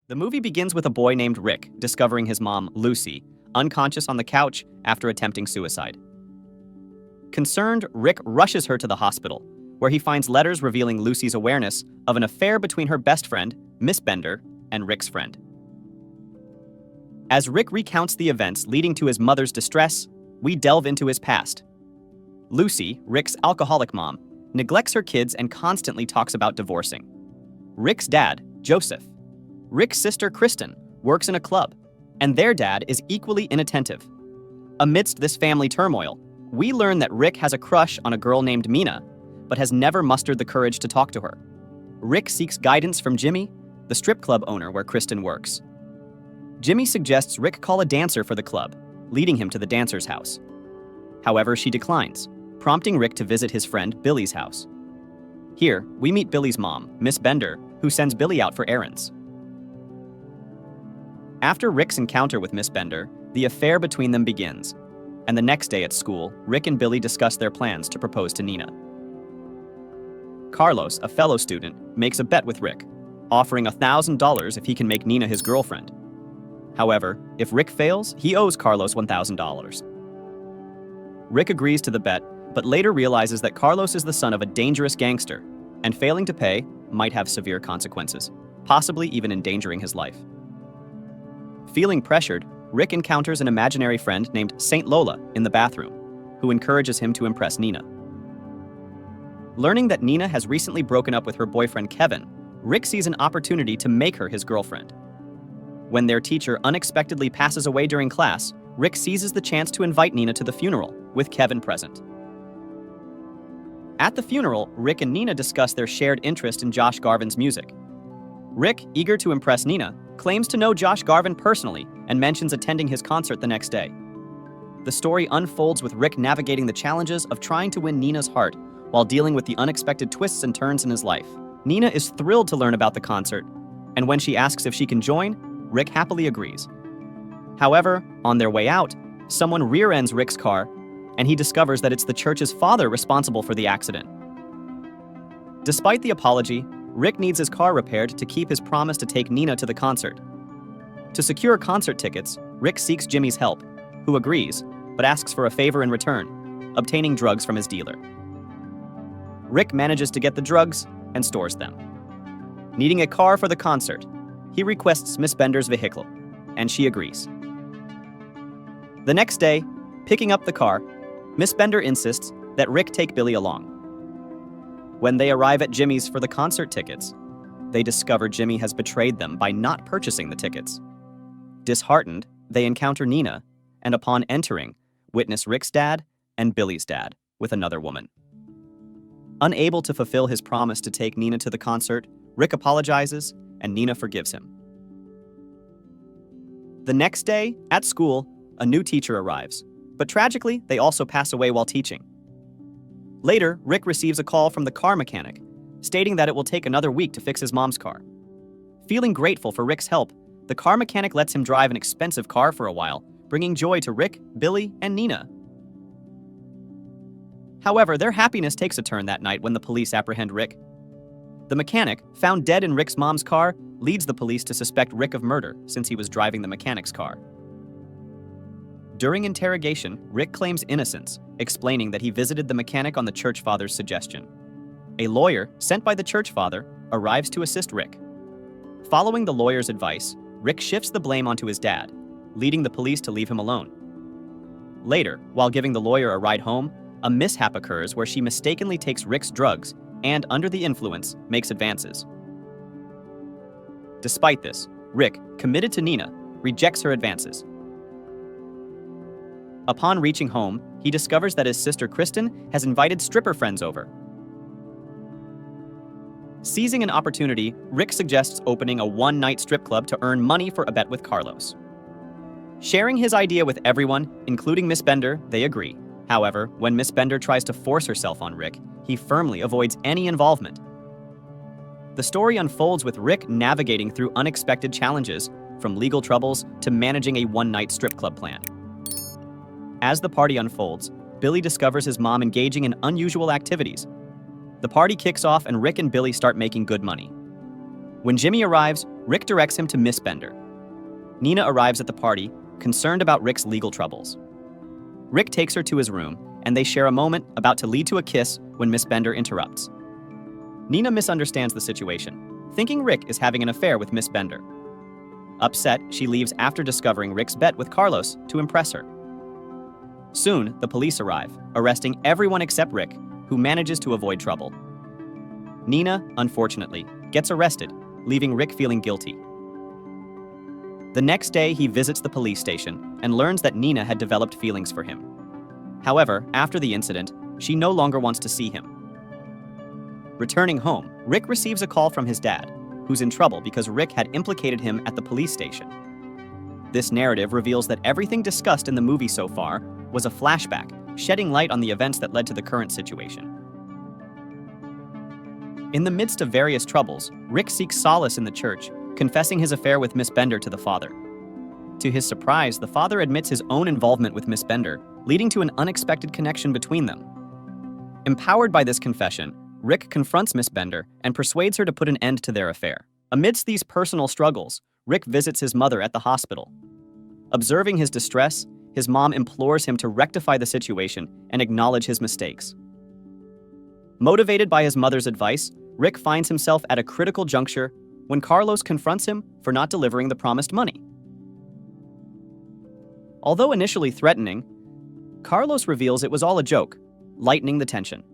The movie begins with a boy named Rick discovering his mom, Lucy, unconscious on the couch after attempting suicide. Concerned, Rick rushes her to the hospital, where he finds letters revealing Lucy's awareness of an affair between her best friend, Miss Bender, and Rick's friend. As Rick recounts the events leading to his mother's distress, we delve into his past. Lucy, Rick's alcoholic mom, neglects her kids and constantly talks about divorcing. Rick's dad, Joseph, Rick's sister, Kristen, works in a club, and their dad is equally inattentive. Amidst this family turmoil, we learn that Rick has a crush on a girl named Nina, but has never mustered the courage to talk to her. Rick seeks guidance from Jimmy, the strip club owner where Kristen works. Jimmy suggests Rick call a dancer for the club, leading him to the dancer's house. However, she declines, prompting Rick to visit his friend Billy's house. Here, we meet Billy's mom, Miss Bender, who sends Billy out for errands. After Rick's encounter with Miss Bender, the affair between them begins, and the next day at school, Rick and Billy discuss their plans to propose to Nina. Carlos, a fellow student, makes a bet with Rick, offering $1,000 if he can make Nina his girlfriend. However, if Rick fails, he owes Carlos $1,000. Rick agrees to the bet, but later realizes that Carlos is the son of a dangerous gangster, and failing to pay might have severe consequences, possibly even endangering his life. Feeling pressured, Rick encounters an imaginary friend named Saint Lola in the bathroom, who encourages him to impress Nina. Learning that Nina has recently broken up with her boyfriend Kevin, Rick sees an opportunity to make her his girlfriend. When their teacher unexpectedly passes away during class, Rick seizes the chance to invite Nina to the funeral, with Kevin present. At the funeral, Rick and Nina discuss their shared interest in Josh Garvin's music. Rick, eager to impress Nina, claims to know Josh Garvin personally and mentions attending his concert the next day. The story unfolds with Rick navigating the challenges of trying to win Nina's heart while dealing with the unexpected twists and turns in his life. Nina is thrilled to learn about the concert, and when she asks if she can join, Rick happily agrees. However, on their way out, someone rear-ends Rick's car, and he discovers that it's the church's father responsible for the accident. Despite the apology, Rick needs his car repaired to keep his promise to take Nina to the concert. To secure concert tickets, Rick seeks Jimmy's help, who agrees, but asks for a favor in return, obtaining drugs from his dealer. Rick manages to get the drugs and stores them. Needing a car for the concert, he requests Miss Bender's vehicle, and she agrees. The next day, picking up the car, Miss Bender insists that Rick take Billy along. When they arrive at Jimmy's for the concert tickets, they discover Jimmy has betrayed them by not purchasing the tickets. Disheartened, they encounter Nina, and upon entering, witness Rick's dad and Billy's dad with another woman. Unable to fulfill his promise to take Nina to the concert, Rick apologizes, and Nina forgives him. The next day, at school, a new teacher arrives, but tragically, they also pass away while teaching. Later, Rick receives a call from the car mechanic, stating that it will take another week to fix his mom's car. Feeling grateful for Rick's help, the car mechanic lets him drive an expensive car for a while, bringing joy to Rick, Billy, and Nina. However, their happiness takes a turn that night when the police apprehend Rick. The mechanic, found dead in Rick's mom's car, leads the police to suspect Rick of murder since he was driving the mechanic's car. During interrogation, Rick claims innocence, explaining that he visited the mechanic on the church father's suggestion. A lawyer, sent by the church father, arrives to assist Rick. Following the lawyer's advice, Rick shifts the blame onto his dad, leading the police to leave him alone. Later, while giving the lawyer a ride home, a mishap occurs where she mistakenly takes Rick's drugs and, under the influence, makes advances. Despite this, Rick, committed to Nina, rejects her advances. Upon reaching home, he discovers that his sister Kristen has invited stripper friends over. Seizing an opportunity, Rick suggests opening a one-night strip club to earn money for a bet with Carlos. Sharing his idea with everyone, including Miss Bender, they agree. However, when Miss Bender tries to force herself on Rick, he firmly avoids any involvement. The story unfolds with Rick navigating through unexpected challenges, from legal troubles to managing a one-night strip club plan. As the party unfolds, Billy discovers his mom engaging in unusual activities. The party kicks off and Rick and Billy start making good money. When Jimmy arrives, Rick directs him to Miss Bender. Nina arrives at the party, concerned about Rick's legal troubles. Rick takes her to his room, and they share a moment about to lead to a kiss when Miss Bender interrupts. Nina misunderstands the situation, thinking Rick is having an affair with Miss Bender. Upset, she leaves after discovering Rick's bet with Carlos to impress her. Soon, the police arrive, arresting everyone except Rick, who manages to avoid trouble. Nina, unfortunately, gets arrested, leaving Rick feeling guilty. The next day, he visits the police station and learns that Nina had developed feelings for him. However, after the incident, she no longer wants to see him. Returning home, Rick receives a call from his dad, who's in trouble because Rick had implicated him at the police station. This narrative reveals that everything discussed in the movie so far was a flashback, shedding light on the events that led to the current situation. In the midst of various troubles, Rick seeks solace in the church, confessing his affair with Miss Bender to the father. To his surprise, the father admits his own involvement with Miss Bender, leading to an unexpected connection between them. Empowered by this confession, Rick confronts Miss Bender and persuades her to put an end to their affair. Amidst these personal struggles, Rick visits his mother at the hospital. Observing his distress, his mom implores him to rectify the situation and acknowledge his mistakes. Motivated by his mother's advice, Rick finds himself at a critical juncture when Carlos confronts him for not delivering the promised money. Although initially threatening, Carlos reveals it was all a joke, lightening the tension.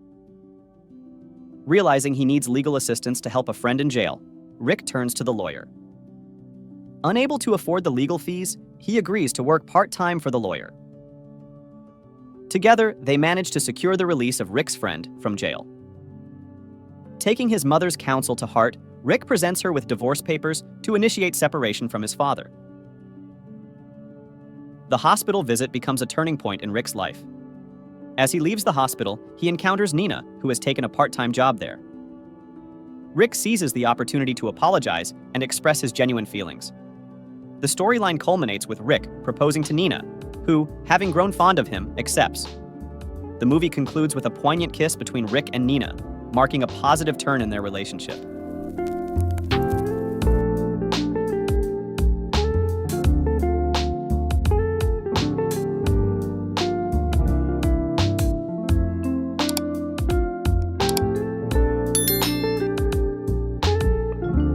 Realizing he needs legal assistance to help a friend in jail, Rick turns to the lawyer. Unable to afford the legal fees, he agrees to work part-time for the lawyer. Together, they manage to secure the release of Rick's friend from jail. Taking his mother's counsel to heart, Rick presents her with divorce papers to initiate separation from his father. The hospital visit becomes a turning point in Rick's life. As he leaves the hospital, he encounters Nina, who has taken a part-time job there. Rick seizes the opportunity to apologize and express his genuine feelings. The storyline culminates with Rick proposing to Nina, who, having grown fond of him, accepts. The movie concludes with a poignant kiss between Rick and Nina, marking a positive turn in their relationship.